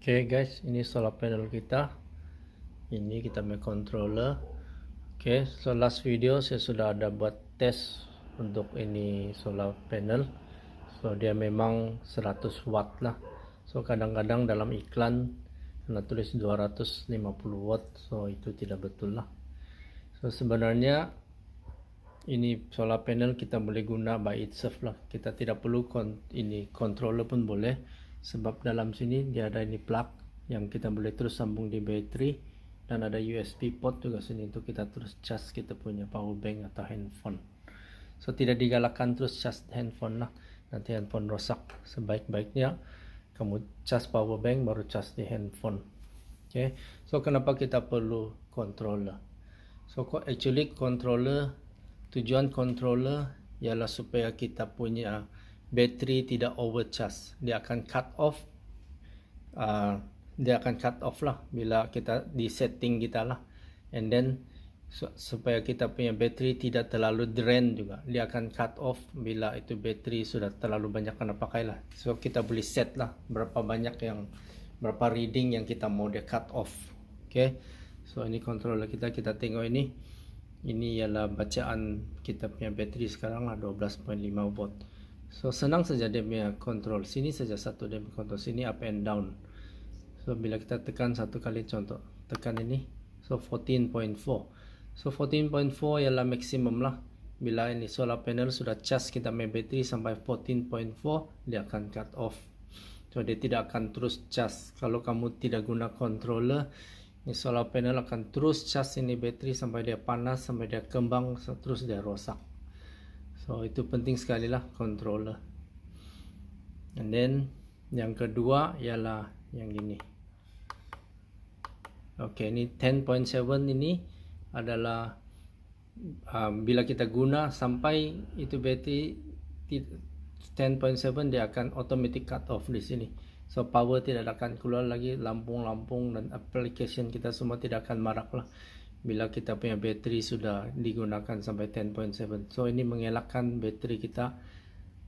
Oke guys, ini solar panel kita. Ini kita punya controller. Oke, so last video saya sudah ada buat tes untuk ini solar panel. So dia memang 100 watt lah. So kadang-kadang dalam iklan kena tulis 250 watt. So itu tidak betul lah. So sebenarnya ini solar panel kita boleh guna by itself lah. Kita tidak perlu ini controller pun boleh, sebab dalam sini dia ada ini plug yang kita boleh terus sambung di bateri, dan ada USB port juga sini untuk kita terus charge kita punya power bank atau handphone. So tidak digalakkan terus charge handphone lah, nanti handphone rosak. Sebaik-baiknya kamu charge power bank baru charge di handphone. Okay, so kenapa kita perlu controller? So actually controller, tujuan controller ialah supaya kita punya bateri tidak overcharge. Dia akan cut off lah bila kita di setting kita lah, and then supaya kita punya bateri tidak terlalu drain juga. Dia akan cut off bila itu bateri sudah terlalu banyak kena pakai lah. So kita boleh set lah berapa reading yang kita mau dia cut off. Okay, so ini controller kita tengok ini ialah bacaan kita punya bateri sekarang lah 12.5 volt. So senang saja dia punya control. Sini saja satu dia punya control, sini up and down. So bila kita tekan satu kali, contoh tekan ini, so 14.4. So 14.4 ialah maksimum lah. Bila ini solar panel sudah charge kita punya bateri sampai 14.4, dia akan cut off. So dia tidak akan terus charge. Kalau kamu tidak guna controller, ini solar panel akan terus charge ini bateri sampai dia panas, sampai dia kembang, terus dia rosak. So itu penting sekali lah controller. And then yang kedua ialah yang ini. Oke, ini 10.7 ini adalah bila kita guna sampai itu bateri 10.7, dia akan automatic cut off di sini. So power tidak akan keluar lagi, lampung-lampung dan application kita semua tidak akan marak lah bila kita punya bateri sudah digunakan sampai 10.7. So ini mengelakkan bateri kita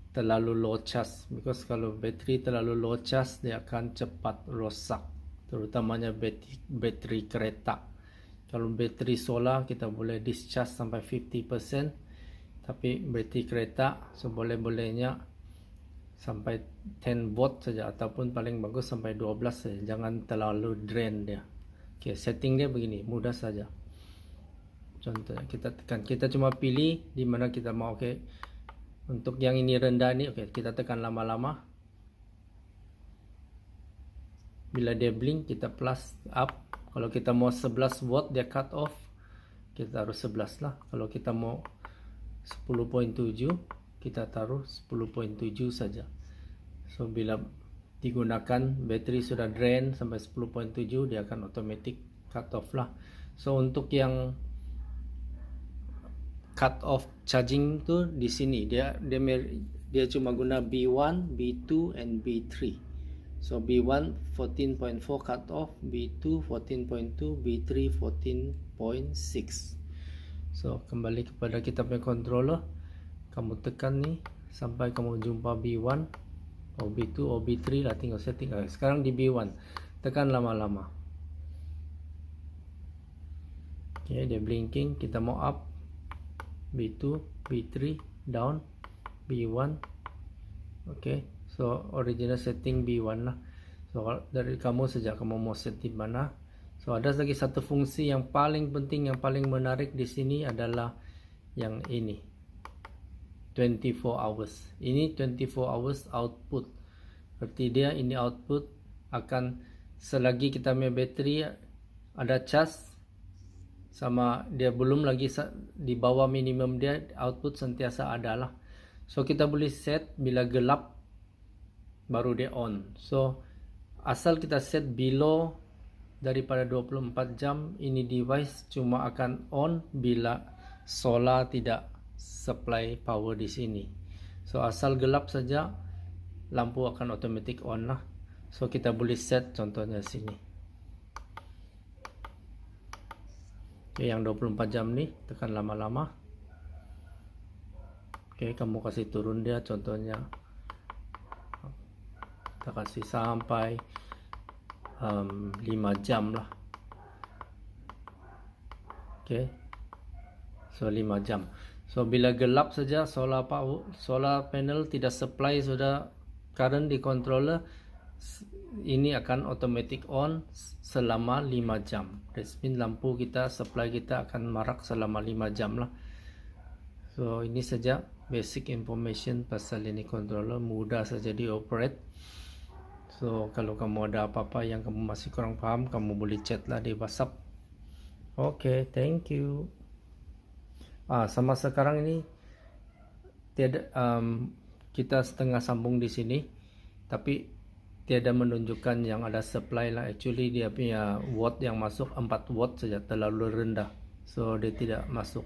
terlalu low charge, because kalau bateri terlalu low charge dia akan cepat rosak, terutamanya bateri kereta. Kalau bateri solar kita boleh discharge sampai 50%, tapi bateri kereta seboleh-bolehnya sampai 10 volt saja, ataupun paling bagus sampai 12 saja. Jangan terlalu drain dia. Okay, setting dia begini, mudah saja. Contohnya kita tekan, kita cuma pilih di mana kita mau. Okay, untuk yang ini rendah ini, okay, kita tekan lama-lama. Bila dia blink kita plus up. Kalau kita mau 11 volt dia cut off, kita taruh 11 lah. Kalau kita mau 10.7, kita taruh 10.7 saja. So bila digunakan bateri sudah drain sampai 10.7, dia akan automatic cut off lah. So untuk yang cut off charging tu di sini dia cuma guna B1, B2 and B3. So B1 14.4 cut off, B2 14.2, B3 14.6. So kembali kepada kita punya controller, kamu tekan ni sampai kamu jumpa B1 atau B2 atau B3 lah, tinggal setting. Sekarang di B1, tekan lama-lama. Okay, dia blinking, kita mau up, B2, B3, down, B1. Okay, so original setting B1 lah. So dari kamu saja kamu mau set di mana. So ada lagi satu fungsi yang paling penting, yang paling menarik di sini adalah yang ini, 24 hours. Ini 24 hours output. Berarti dia ini output akan selagi kita punya bateri ada charge sama dia belum lagi di bawah minimum dia, output sentiasa ada lah. So kita boleh set bila gelap baru dia on. So asal kita set below daripada 24 jam, ini device cuma akan on bila solar tidak supply power di sini. So asal gelap saja lampu akan automatic on lah. So kita boleh set contohnya sini. Okay, yang 24 jam ni tekan lama-lama. Okay, kamu kasih turun dia, contohnya kita kasih sampai 5 jam lah. Okay, so 5 jam. So bila gelap saja solar panel tidak supply sudah current di controller, ini akan automatic on selama 5 jam. That means lampu kita, supply kita akan marak selama 5 jam lah. So ini saja basic information pasal ini controller, mudah saja dioperate. So kalau kamu ada apa-apa yang kamu masih kurang paham, kamu boleh chat lah di WhatsApp. Okay, thank you. Sama sekarang ini tiada, kita setengah sambung di sini, tapi tiada menunjukkan yang ada supply lah. Actually dia punya watt yang masuk 4 watt saja, terlalu rendah, so dia tidak masuk.